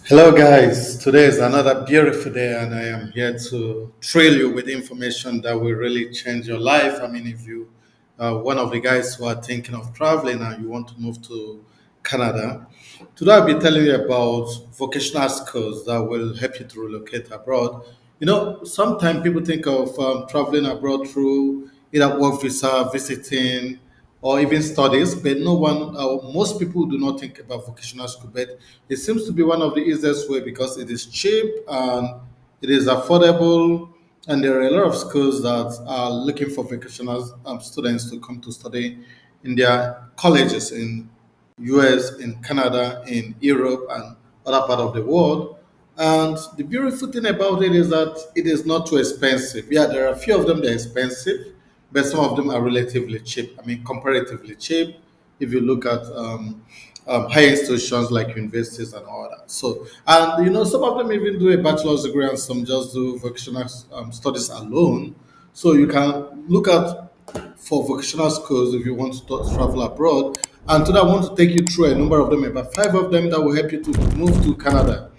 Hello, guys. Today is another beautiful day, and I am here to thrill you with information that will really change your life. I mean, if you are one of the guys who are thinking of traveling and you want to move to Canada, today I'll be telling you about vocational skills that will help you to relocate abroad. Sometimes people think of traveling abroad through either work visa, visiting, or even studies, but no one, most people do not think about vocational school. But it seems to be one of the easiest way because it is cheap and it is affordable, and there are a lot of schools that are looking for vocational students to come to study in their colleges in US, in Canada, in Europe, and other part of the world. And the beautiful thing about it is that it is not too expensive. Yeah, there are a few of them that are expensive, but some of them are relatively cheap. I mean, comparatively cheap if you look at high institutions like universities and all that. So, and some of them even do a bachelor's degree and some just do vocational studies alone. So you can look at for vocational schools if you want to travel abroad. And today I want to take you through a number of them, about five of them that will help you to move to Canada.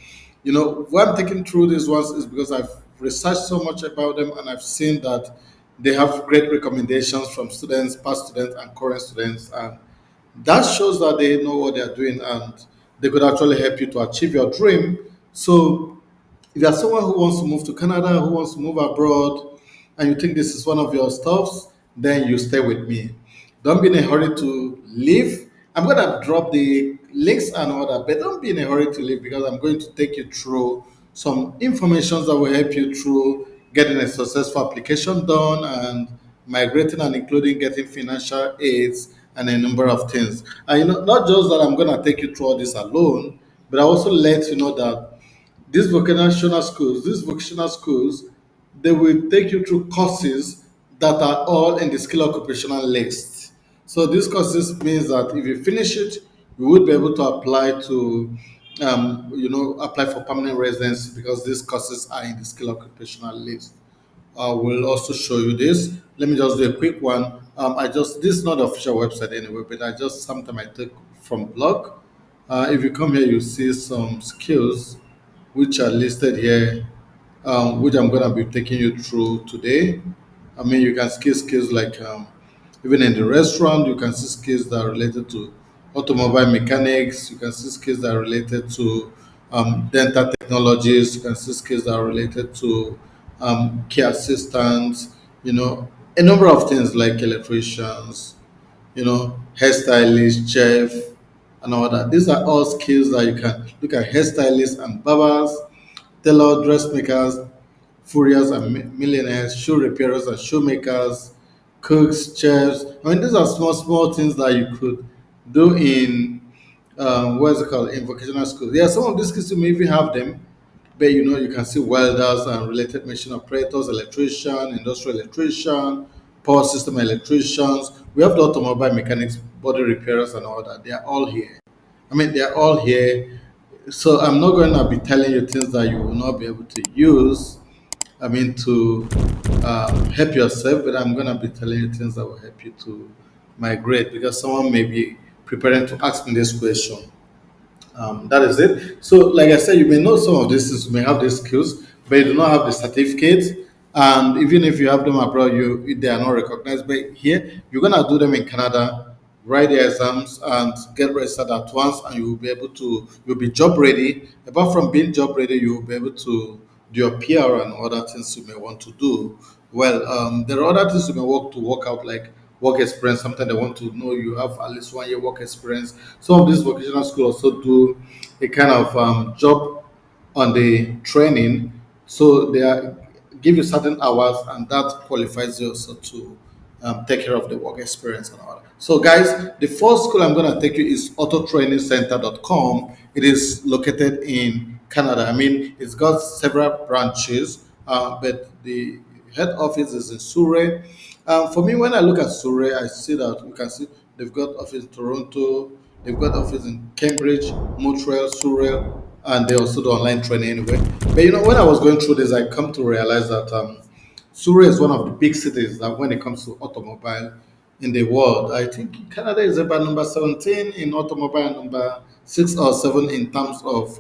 Why I'm taking through these ones is because I've researched so much about them and I've seen that they have great recommendations from students, past students, and current students. And that shows that they know what they're doing and they could actually help you to achieve your dream. So if you're someone who wants to move to Canada, who wants to move abroad, and you think this is one of your stuffs, then you stay with me. Don't be in a hurry to leave. I'm gonna drop the links and all that, but don't be in a hurry to leave because I'm going to take you through some information that will help you through getting a successful application done and migrating and including getting financial aids and a number of things. And not just that I'm gonna take you through all this alone, but I also let you know that these vocational schools, they will take you through courses that are all in the skill occupational list. So these courses means that if you finish it, you would be able to apply for permanent residency because these courses are in the skill occupational list. I will also show you this. Let me just do a quick one. This is not the official website anyway, but I just sometimes I take from blog. If you come here, you see some skills which are listed here, which I'm gonna be taking you through today. I mean, you can see skills like even in the restaurant, you can see skills that are related to automobile mechanics. You can see skills that are related to dental technologies. You can see skills that are related to care assistants. A number of things like electricians, hairstylist, chef, and all that. These are all skills that you can look at hairstylists and barbers, tailor dressmakers, furriers and millionaires, shoe repairers and shoemakers, cooks, chefs. I mean, these are small, small things that you could do in what's it called in vocational schools. Yeah, some of these skills you may even have them, but you can see welders and related machine operators, electrician, industrial electrician, power system electricians. We have the automobile mechanics, body repairers, and all that. They are all here. I mean, they are all here. So I'm not going to be telling you things that you will not be able to use. I mean, to help yourself, but I'm going to be telling you things that will help you to migrate because someone may be preparing to ask me this question. That is it. So, like I said, you may know some of these things, you may have these skills, but you do not have the certificate. And even if you have them abroad, they are not recognized. But here, you're gonna do them in Canada, write the exams, and get registered at once, and you will be able to. You'll be job ready. Apart from being job ready, you will be able to do your PR and other things you may want to do. Well, there are other things you may work out like work experience. Sometimes they want to know you have at least 1 year work experience. Some of these vocational schools also do a kind of job on the training, so give you certain hours, and that qualifies you also to take care of the work experience and all that. So, guys, the first school I'm going to take you is autotrainingcenter.com. It is located in Canada. I mean, it's got several branches, but the head office is in Surrey. For me, when I look at Surrey, I see that you can see they've got office in Toronto, they've got office in Cambridge, Montreal, Surrey, and they also do online training anyway. But when I was going through this, I come to realize that Surrey is one of the big cities that when it comes to automobile in the world. I think Canada is about number 17 in automobile, number 6 or 7 in terms of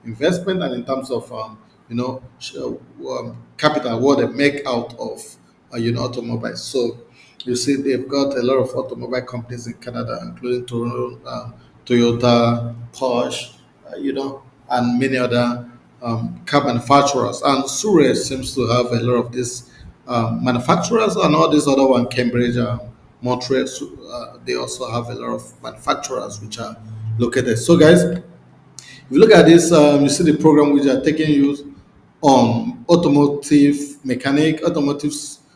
investment and in terms of capital, what they make out of automobiles. So you see, they've got a lot of automobile companies in Canada, including Toyota, Porsche, and many other car manufacturers. And Surrey seems to have a lot of these manufacturers, and all these other one, Cambridge, Montreal. They also have a lot of manufacturers which are located. So, guys, if you look at this, you see the program which are taking you on automotive mechanic,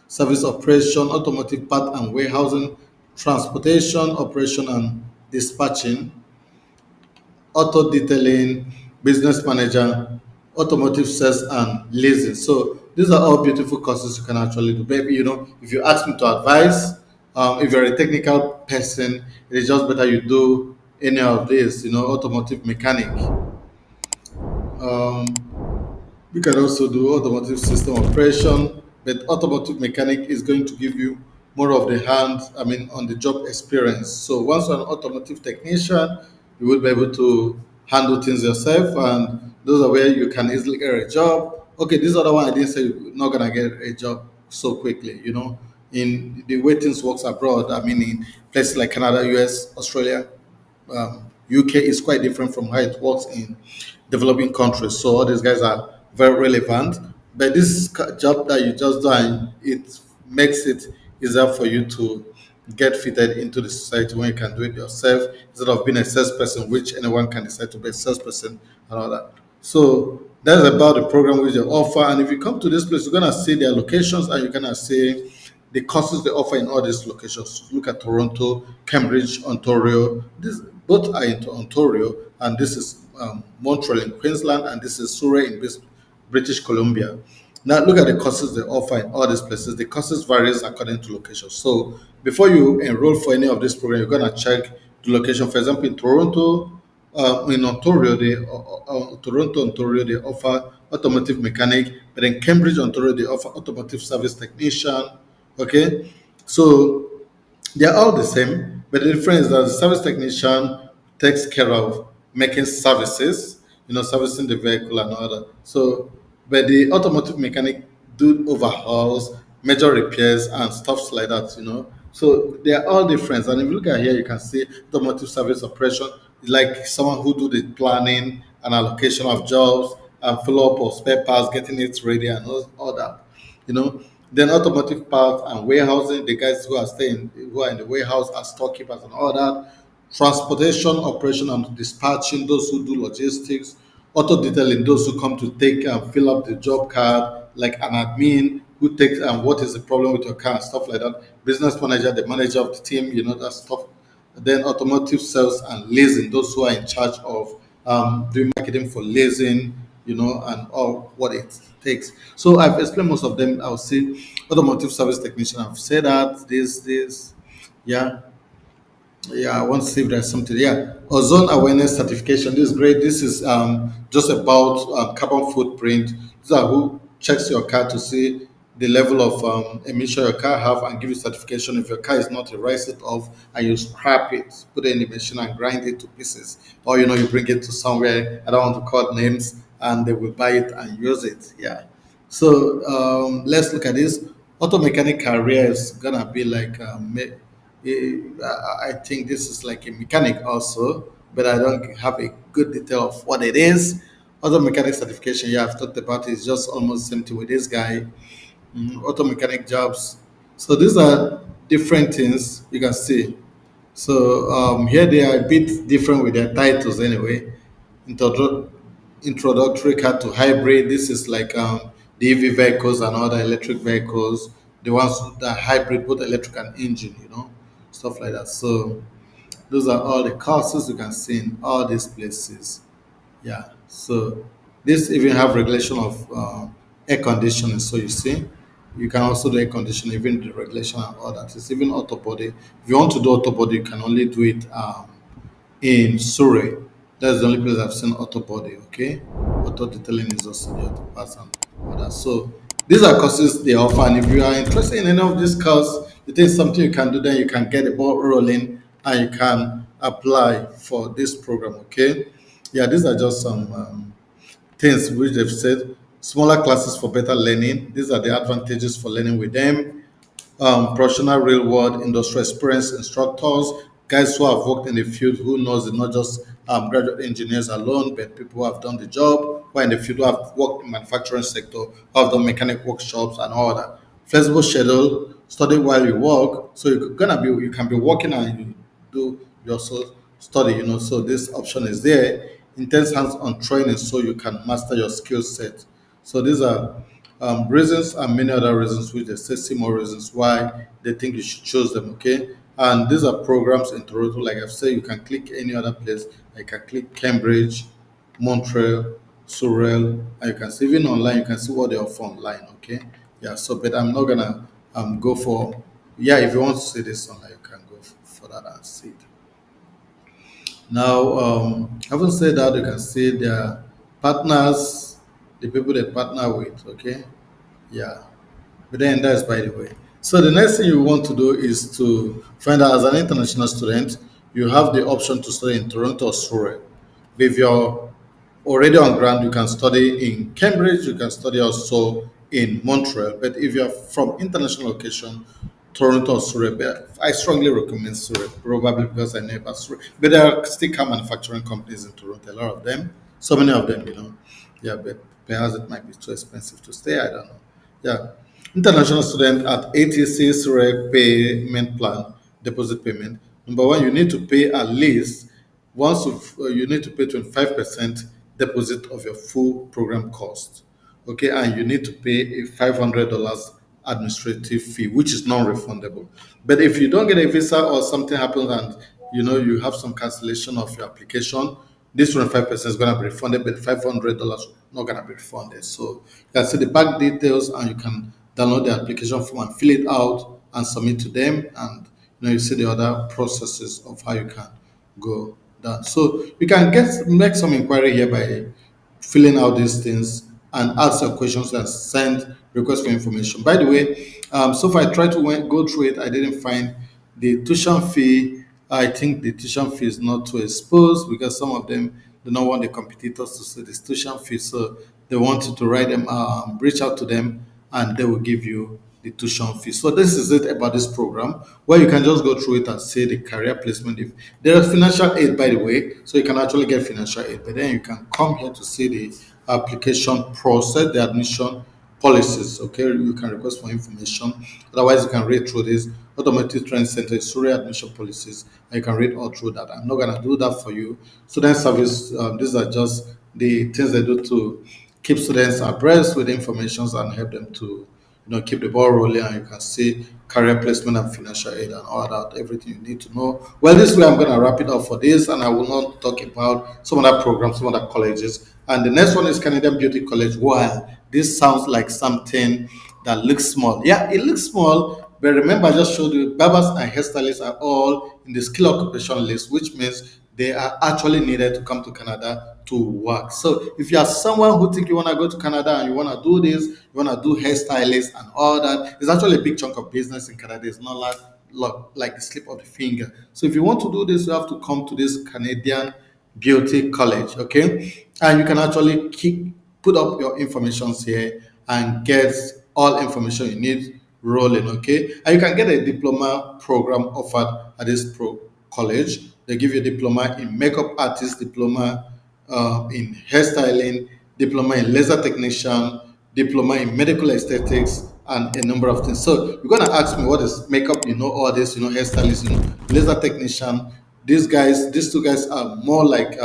service operation, automotive part and warehousing, transportation operation and dispatching, auto detailing, business manager, automotive sales, and leasing. So these are all beautiful courses you can actually do. Maybe if you ask me to advise, if you're a technical person, it is just better you do any of this. Automotive mechanic. You can also do automotive system operation, but automotive mechanic is going to give you more of the hand, on the job experience. So once you're an automotive technician, you will be able to handle things yourself, and those are where you can easily get a job. Okay, this other one I didn't say you're not gonna get a job so quickly. In the way things works abroad. In places like Canada, US, Australia, UK is quite different from how it works in developing countries. So all these guys are very relevant. But this job that you just done, it makes it easier for you to get fitted into the society when you can do it yourself instead of being a salesperson, which anyone can decide to be a salesperson and all that. So that's about the program which they offer. And if you come to this place, you're gonna see their locations and you're gonna see the courses they offer in all these locations. Look at Toronto, Cambridge, Ontario. This both are in Ontario, and this is Montreal in Queensland, and this is Surrey in British Columbia. Now look at the courses they offer in all these places. The courses varies according to location. So before you enroll for any of this program, you're gonna check the location. For example, in Toronto, in Ontario, Ontario, they offer automotive mechanic, but in Cambridge, Ontario, they offer automotive service technician. Okay, so they're all the same, but the difference is that the service technician takes care of making services, servicing the vehicle and all that. So, but the automotive mechanic do overhauls, major repairs, and stuff like that. So they are all different. And if you look at here, you can see automotive service operation is like someone who do the planning and allocation of jobs and follow up of spare parts, getting it ready and all that you know. Then automotive parts and warehousing, the guys who are in the warehouse as storekeepers and all that. Transportation, operation and dispatching, those who do logistics. Auto detailing, those who come to take and fill up the job card, like an admin who takes and what is the problem with your car and stuff like that. Business manager, the manager of the team, that stuff. Then automotive sales and leasing, those who are in charge of doing marketing for leasing, and all what it takes. So I've explained most of them. I'll say automotive service technician. I've said that yeah. Yeah, I want to see if there's something. Yeah, ozone awareness certification. This is great. This is just about carbon footprint. These are who checks your car to see the level of emission your car have and give you certification. If your car is not, you rise it off and you scrap it, put it in the machine and grind it to pieces. Or you bring it to somewhere. I don't want to call names, and they will buy it and use it. Yeah. So let's look at this. Auto mechanic career is gonna be like I think this is like a mechanic also, but I don't have a good detail of what it is. Auto mechanic certification, yeah, I've talked about it. It's just almost same thing with this guy. Auto mechanic jobs. So these are different things you can see. So here they are a bit different with their titles anyway. Introdu- Introductory car to hybrid. This is like the EV vehicles and other electric vehicles, the ones that are hybrid, both electric and engine, stuff like that. So those are all the courses you can see in all these places. Yeah. So this even have regulation of air conditioning. So you see, you can also do air conditioning, even the regulation and all that. It's even auto body. If you want to do auto body, you can only do it in Surrey. That's the only place I've seen auto body. Okay, auto detailing is also the auto parts and all that. So these are courses they offer, and if you are interested in any of these courses, you think something you can do, then you can get the ball rolling and you can apply for this program. Okay, yeah, these are just some. things which they've said. Smaller classes for better learning. These are the advantages for learning with them. Professional real world industrial experience instructors, guys who have worked in the field, who knows it's not just graduate engineers alone, but people who have done the job, who are in the field, who have worked in manufacturing sector, who have done mechanic workshops and all that. Flexible schedule, study while you work. So you can be working and you do you also study, so this option is there. Intense hands-on training so you can master your skill set. So these are reasons and many other reasons which they say see more reasons why they think you should choose them. Okay, and these are programs in Toronto. Like I've said, you can click any other place. I can click Cambridge, Montreal, Surrey, and you can see even online. You can see what they offer online. Okay, yeah. So, but I'm not gonna go for yeah. If you want to see this online, you can go for that and see it. Now, having said that, you can see their partners, the people they partner with. Okay, yeah. But then that's by the way. So the next thing you want to do is to find out as an international student, you have the option to study in Toronto or Surrey. If you're already on ground, you can study in Cambridge, you can study also in Montreal. But if you're from international location, Toronto or Surrey, but I strongly recommend Surrey, probably because I know about Surrey. But there are still car manufacturing companies in Toronto, a lot of them, so many of them, Yeah, but perhaps it might be too expensive to stay, I don't know. Yeah. International student at ATC Surrey payment plan, deposit payment. Number one, you need to pay at least you need to pay 25% deposit of your full program cost. Okay, and you need to pay a $500 administrative fee, which is non-refundable. But if you don't get a visa or something happens and you have some cancellation of your application, this 25% is going to be refunded, but $500 not going to be refunded. So you can see the bank details and you can download the application form and fill it out and submit to them. And you see the other processes of how you can go down. So you can make some inquiry here by filling out these things and ask your questions and send requests for information. By the way, so far I tried to go through it. I didn't find the tuition fee. I think the tuition fee is not too exposed because some of them do not want the competitors to see this tuition fee. So they want you to write them, reach out to them, and they will give you the tuition fee. So this is it about this program where you can just go through it and see the career placement. If there is financial aid, by the way, so you can actually get financial aid, but then you can come here to see the application process, the admission policies. Okay, you can request for information. Otherwise, you can read through this automatic training center, Surrey admission policies, and you can read all through that. I'm not gonna do that for you. Student service. These are just the things they do to keep students abreast with information and help them to keep the ball rolling, and you can see career placement and financial aid and all that, everything you need to know. Well, this way I'm going to wrap it up for this, and I will not talk about some other programs, some other colleges. And the next one is Canadian Beauty College. Wow, this sounds like something that looks small. Yeah, it looks small, but remember I just showed you barbers and hairstylists are all in the skill occupation list, which means they are actually needed to come to Canada to work. So if you are someone who think you want to go to Canada and you want to do this, you want to do hairstylist and all that, it's actually a big chunk of business in Canada. It's not like the slip of the finger. So if you want to do this, you have to come to this Canadian Beauty College, okay? And you can actually put up your informations here and get all information you need rolling, okay? And you can get a diploma program offered at this college. They give you a diploma in makeup artist, diploma in hairstyling, diploma in laser technician, diploma in medical aesthetics, and a number of things. So you're gonna ask me what is makeup, all this, hairstylist, laser technician. These two guys are more like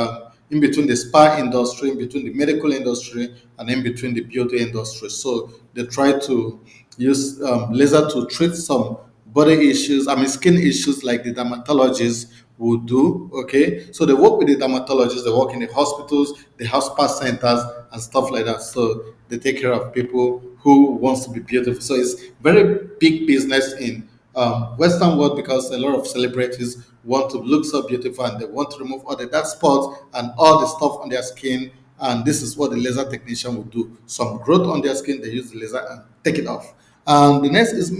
in between the spa industry, in between the medical industry, and in between the beauty industry. So they try to use laser to treat some body issues, skin issues like the dermatologists would do. Okay, so they work with the dermatologists, they work in the hospitals, the house spa centers, and stuff like that. So they take care of people who wants to be beautiful. So it's very big business in Western world because a lot of celebrities want to look so beautiful and they want to remove all the dark spots and all the stuff on their skin. And this is what the laser technician will do. Some growth on their skin, they use the laser and take it off. And the next is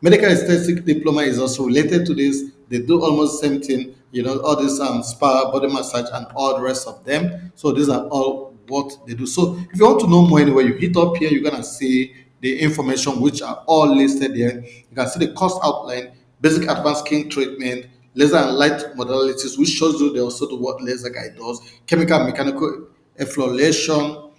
medical aesthetic diploma is also related to this. They do almost the same thing, all this spa, body massage, and all the rest of them. So these are all what they do. So if you want to know more anyway, you hit up here, you're gonna see the information which are all listed here. You can see the course outline, basic advanced skin treatment, laser and light modalities, which shows you they also do what laser guide does, chemical and mechanical effluoration,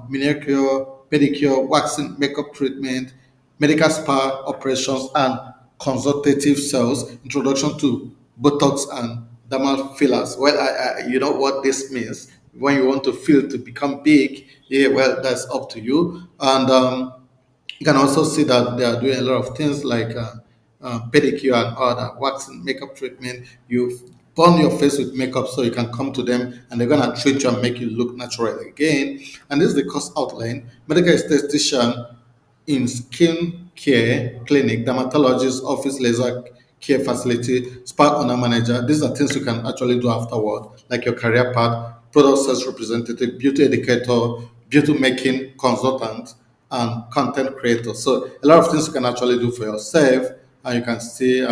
manicure, pedicure, waxing, makeup treatment, medical spa operations, and consultative sales, introduction to Botox and dermal fillers. Well, you know what this means. When you want to fill to become big, yeah, well, that's up to you. And you can also see that they are doing a lot of things like pedicure and other waxing, makeup treatment. You burn your face with makeup so you can come to them and they're gonna treat you and make you look natural again. And this is the course outline. Medical esthetician in skin care clinic, dermatologist, office laser care facility, spa owner manager. These are things you can actually do afterward, like your career path, product sales representative, beauty educator, beauty making consultant, and content creator. So a lot of things you can actually do for yourself, and you can see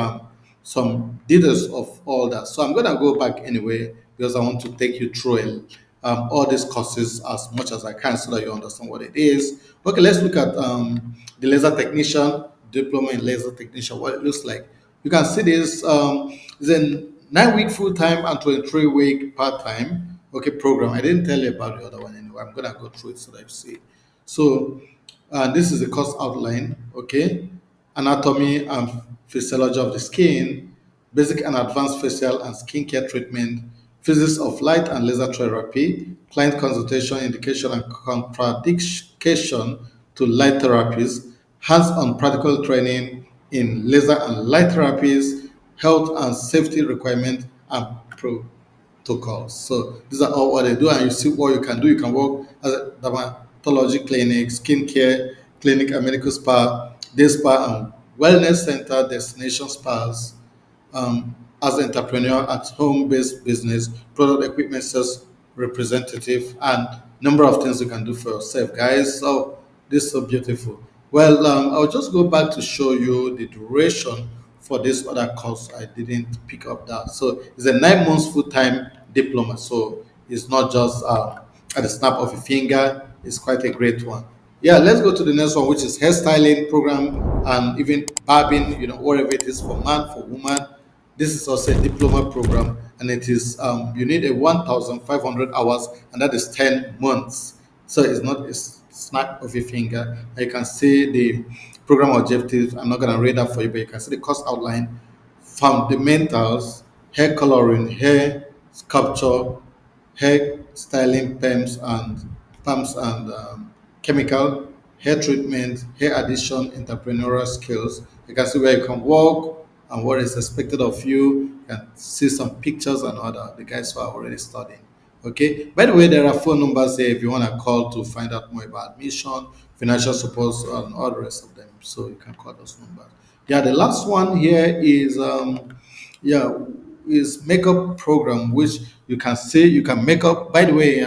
some details of all that. So I'm gonna go back anyway because I want to take you through all these courses as much as I can so that you understand what it is. Okay, let's look at the laser technician, diploma in laser technician, what it looks like. You can see this is a 9 week full time and 23-week part time. Okay, program. I didn't tell you about the other one anyway. I'm gonna go through it so that you see. So this is the course outline. Okay, anatomy and physiology of the skin, basic and advanced facial and skincare treatment, physics of light and laser therapy, client consultation, indication and contraindication to light therapies, hands-on practical training in laser and light therapies, health and safety requirement, and protocols. So these are all what they do, and you see what you can do. You can work as a dermatology clinic, skincare clinic, and medical spa, day spa, and wellness center, destination spas, as an entrepreneur at home-based business, product equipment sales representative, and number of things you can do for yourself, guys. So this is so beautiful. Well, I'll just go back to show you the duration for this other course. I didn't pick up that. So it's a 9 months full-time diploma. So it's not just at the snap of a finger. It's quite a great one. Yeah, let's go to the next one, which is hairstyling program and even barbing, whatever it is for man, for woman. This is also a diploma program, and it is you need a 1,500 hours, and that is 10 months. So it's not a snap of a finger. And you can see the program objectives. I'm not going to read that for you, but you can see the course outline, fundamentals, hair coloring, hair sculpture, hair styling, pumps and chemical, hair treatment, hair addition, entrepreneurial skills. You can see where you can work and what is expected of you. You can see some pictures and other the guys who are already studying. Okay. By the way, there are phone numbers here if you want to call to find out more about admission, financial support, and all the rest of them. So you can call those numbers. Yeah, the last one here is yeah is makeup program, which you can say you can make up. By the way,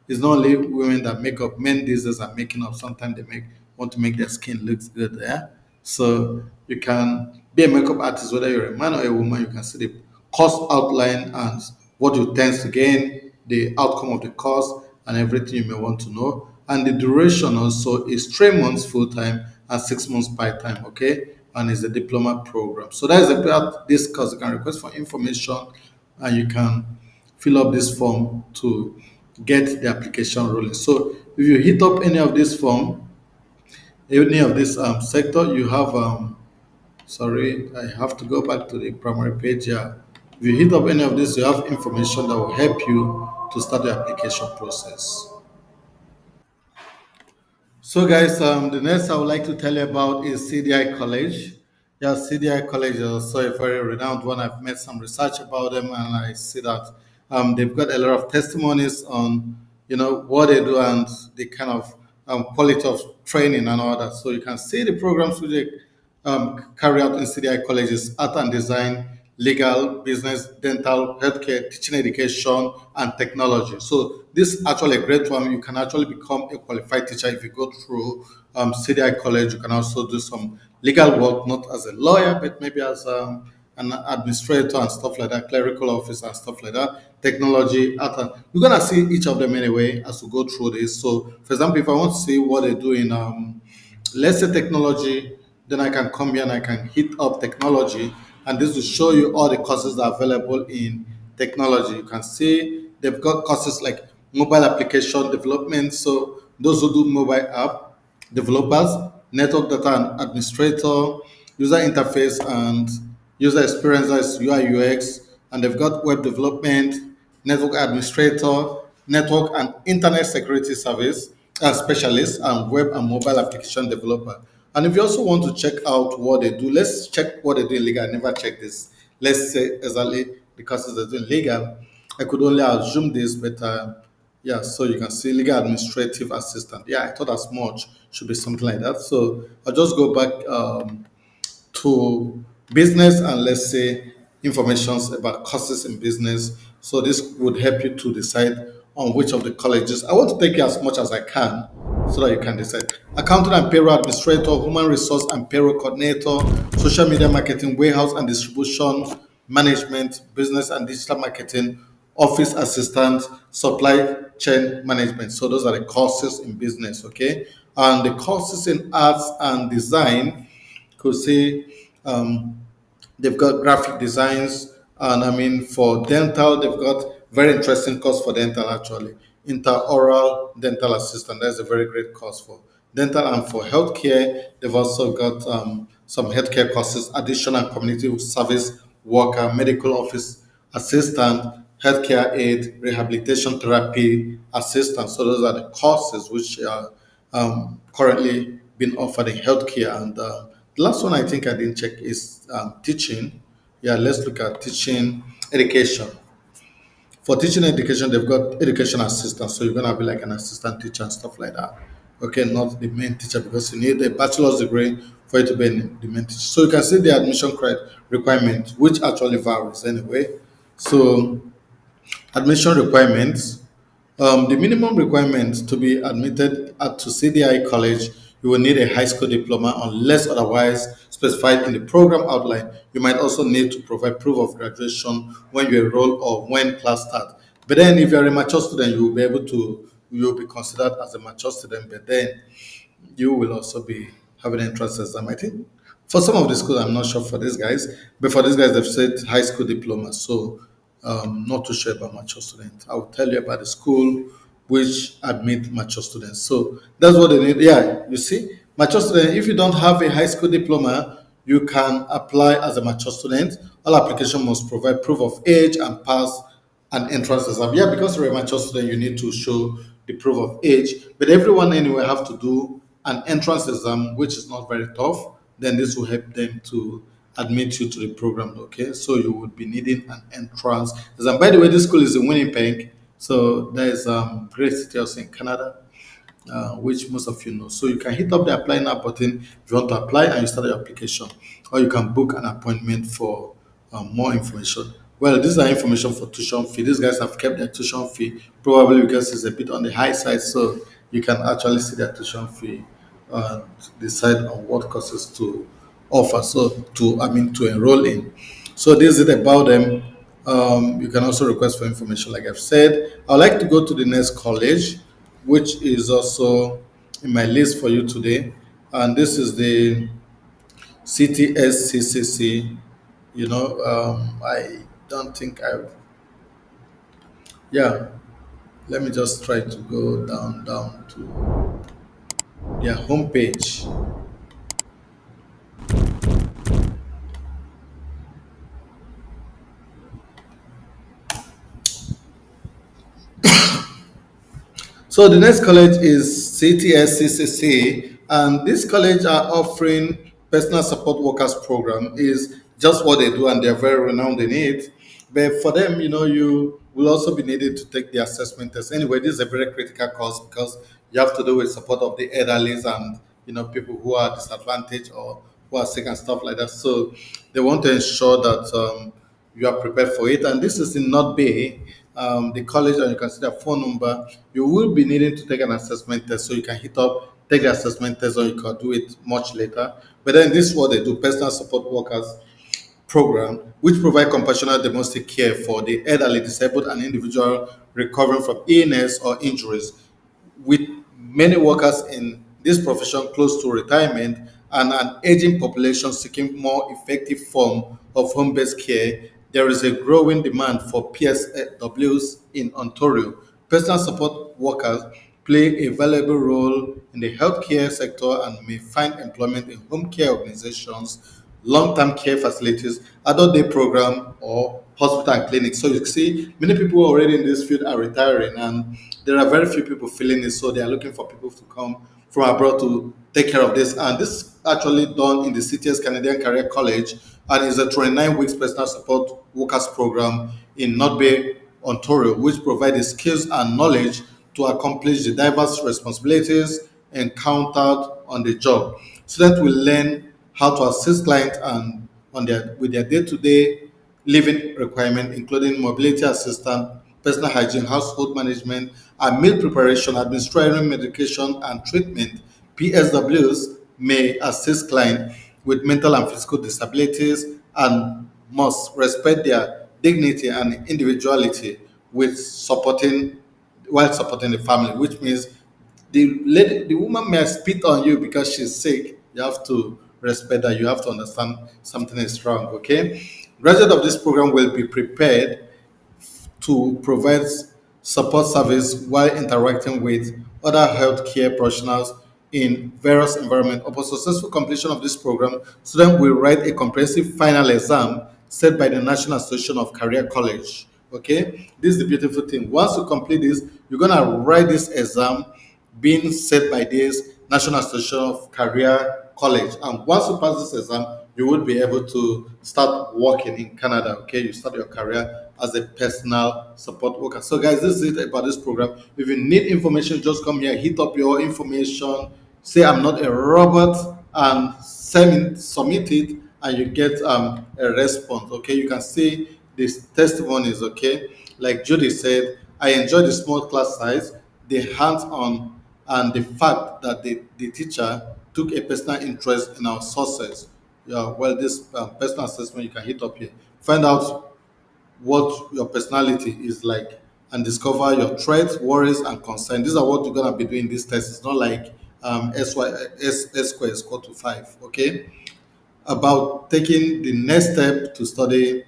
it's not only women that make up, men these days are making up. Sometimes they want to make their skin look good. Yeah, so you can be a makeup artist whether you're a man or a woman. You can see the course outline and what you tend to gain, the outcome of the course, and everything you may want to know. And the duration also is 3 months full time and 6 months part time. Okay, and it's a diploma program. So that is about this course. You can request for information and you can fill up this form to get the application rolling. So if you hit up any of this form, any of this sector, you have sorry, I have to go back to the primary page here. If you hit up any of this, you have information that will help you to start the application process. So, guys, the next I would like to tell you about is CDI College. Yeah, CDI College is also a very renowned one. I've made some research about them, and I see that they've got a lot of testimonies on, what they do and the kind of quality of training and all that. So you can see the programs which they carry out in CDI colleges: art and design, legal, business, dental, healthcare, teaching education, and technology. So this is actually a great one. You can actually become a qualified teacher if you go through CDI college. You can also do some legal work, not as a lawyer, but maybe as an administrator and stuff like that, clerical office and stuff like that, technology. We're gonna see each of them anyway as we go through this. So, for example, if I want to see what they do in let's say technology, then I can come here and I can hit up technology, and this will show you all the courses that are available in technology. You can see they've got courses like mobile application development. So those who do mobile app developers, network data and administrator, user interface and user experience, that's UI UX, and they've got web development, network administrator, network and internet security service specialist, and web and mobile application developer. And if you also want to check out what they do, let's check what they do in legal. I never checked this. Let's say exactly the courses they do in legal. I could only assume this, but yeah, so you can see legal administrative assistant. Yeah, I thought as much should be something like that. So I'll just go back to business and let's say informations about courses in business. So this would help you to decide on which of the colleges. I want to take you as much as I can so that you can decide. Accountant and payroll administrator, human resource and payroll coordinator, social media marketing, warehouse and distribution management, business and digital marketing, office assistant, supply chain management. So those are the courses in business, okay? And the courses in arts and design could say they've got graphic designs, and I mean for dental, they've got very interesting course for dental actually. Intraoral dental assistant. That's a very great course for dental, and for healthcare, they've also got some healthcare courses, additional community service worker, medical office assistant, healthcare aid, rehabilitation therapy assistant. So those are the courses which are currently being offered in healthcare. And the last one I think I didn't check is teaching. Yeah, let's look at teaching education. For teaching education, they've got education assistants. So you're gonna be like an assistant teacher and stuff like that. Okay, not the main teacher because you need a bachelor's degree for you to be the main teacher. So you can see the admission requirement, which actually varies anyway. So admission requirements. The minimum requirements to be admitted to CDI college, you will need a high school diploma unless otherwise specified in the program outline. You might also need to provide proof of graduation when you enroll or when class starts. But then, if you're a mature student, you will be able to, you will be considered as a mature student. But then, you will also be having an entrance exam. I think for some of the schools, I'm not sure for these guys, but for these guys, they've said high school diploma. So, not too sure about mature students. I will tell you about the school which admit mature students. So that's what they need. Yeah, you see, mature student. If you don't have a high school diploma, you can apply as a mature student. All application must provide proof of age and pass an entrance exam. Yeah, because you're a mature student, you need to show the proof of age. But everyone anyway have to do an entrance exam, which is not very tough. Then this will help them to admit you to the program. Okay, so you would be needing an entrance exam. By the way, this school is in Winnipeg, so there is great city also in Canada, which most of you know. So you can hit up the apply now button if you want to apply and you start your application, or you can book an appointment for more information. Well, these are information for tuition fee. These guys have kept their tuition fee probably because it's a bit on the high side, so you can actually see their tuition fee and decide on what courses to offer. So to enroll in. So this is it about them. You can also request for information, like I've said. I'd like to go to the next college, which is also in my list for you today. And this is the CTSCCC. I don't think yeah, let me just try to go down to their homepage. So the next college is CTSCCC, and this college are offering personal support workers program. Is just what they do, and they're very renowned in it. But for them, you will also be needed to take the assessment test. Anyway, this is a very critical course because you have to do with support of the elderly and people who are disadvantaged or who are sick and stuff like that. So they want to ensure that you are prepared for it. And this is in North Bay, the college, and you can see their phone number. You will be needing to take an assessment test, so you can hit up, take the assessment test, or you can do it much later. But then this is what they do: personal support workers. program, which provide compassionate domestic care for the elderly, disabled, and individual recovering from illness or injuries. With many workers in this profession close to retirement and an aging population seeking more effective form of home-based care, there is a growing demand for PSWs in Ontario. Personal support workers play a valuable role in the healthcare sector and may find employment in home care organizations, long-term care facilities, adult day program, or hospital and clinics. So you see, many people already in this field are retiring, and there are very few people filling it. So they are looking for people to come from abroad to take care of this. And this is actually done in the CTS Canadian Career College, and is a 29 weeks personal support workers program in North Bay, Ontario, which provides the skills and knowledge to accomplish the diverse responsibilities encountered on the job. Students will learn how to assist clients and on their with their day-to-day living requirement, including mobility assistance, personal hygiene, household management, and meal preparation, administering medication and treatment. PSWs may assist clients with mental and physical disabilities and must respect their dignity and individuality with supporting while supporting the family, which means the woman may spit on you because she's sick. You have to respect that. You have to understand something is wrong. Okay, graduate of this program will be prepared to provide support service while interacting with other healthcare professionals in various environments. Upon successful completion of this program, students will write a comprehensive final exam set by the National Association of Career College. Okay, this is the beautiful thing. Once you complete this, you're gonna write this exam being set by this National Association of Career College. And once you pass this exam, you will be able to start working in Canada. Okay, you start your career as a personal support worker. So, guys, this is it about this program. If you need information, just come here, hit up your information, say I'm not a robot, and submit it, and you get a response. Okay, you can see these testimonies. Okay, like Judy said, I enjoy the small class size, the hands-on, and the fact that the teacher took a personal interest in our sources. Yeah, well, this personal assessment you can hit up here. Find out what your personality is like and discover your traits, worries, and concerns. These are what you're gonna be doing this test. It's not like S square is equal to 5. Okay, about taking the next step to study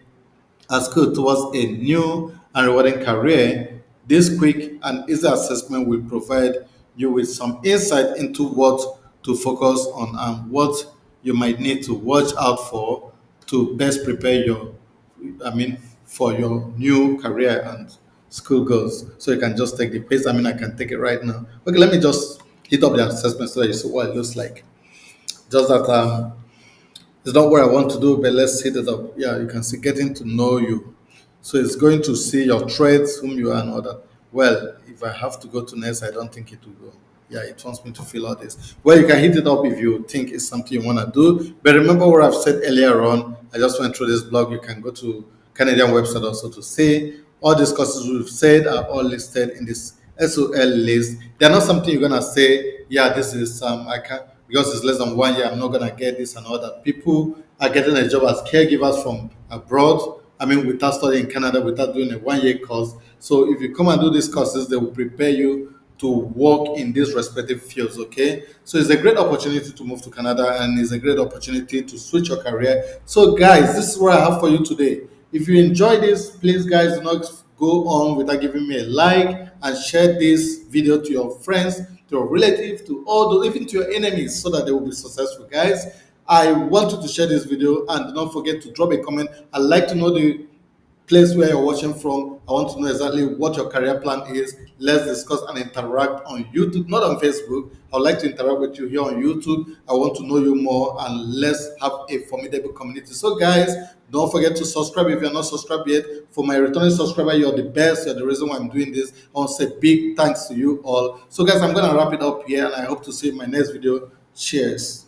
a skill towards a new and rewarding career. This quick and easy assessment will provide you with some insight into what to focus on and what you might need to watch out for to best prepare I mean, for your new career and school goals. So you can just take the quiz. I can take it right now. Okay, let me just hit up the assessment so that you see what it looks like. Just that it's not what I want to do, but let's hit it up. Yeah, you can see getting to know you. So it's going to see your traits, whom you are, and all that. Well, if I have to go to next, I don't think it will go. Yeah, it wants me to fill all this. Well, you can hit it up if you think it's something you want to do. But remember what I've said earlier on. I just went through this blog. You can go to Canadian website also to see all these courses we've said are all listed in this SOL list. They're not something you're gonna say, yeah, this is I can't because it's less than 1 year, I'm not gonna get this and all that. People are getting a job as caregivers from abroad. Without studying in Canada, without doing a 1 year course. So if you come and do these courses, they will prepare you to work in these respective fields. Okay, so it's a great opportunity to move to Canada, and it's a great opportunity to switch your career. So, guys, this is what I have for you today. If you enjoy this, please, guys, do not go on without giving me a like and share this video to your friends, to your relatives, to all those, even to your enemies, so that they will be successful, guys. I want you to share this video, and do not forget to drop a comment. I'd like to know the place where you're watching from. I want to know exactly what your career plan is. Let's discuss and interact on YouTube, not on Facebook. I would like to interact with you here on YouTube. I want to know you more, and let's have a formidable community. So, guys, don't forget to subscribe if you're not subscribed yet. For my returning subscriber, you're the best. You're the reason why I'm doing this. I want to say big thanks to you all. So, guys, I'm going to wrap it up here, and I hope to see you in my next video. Cheers.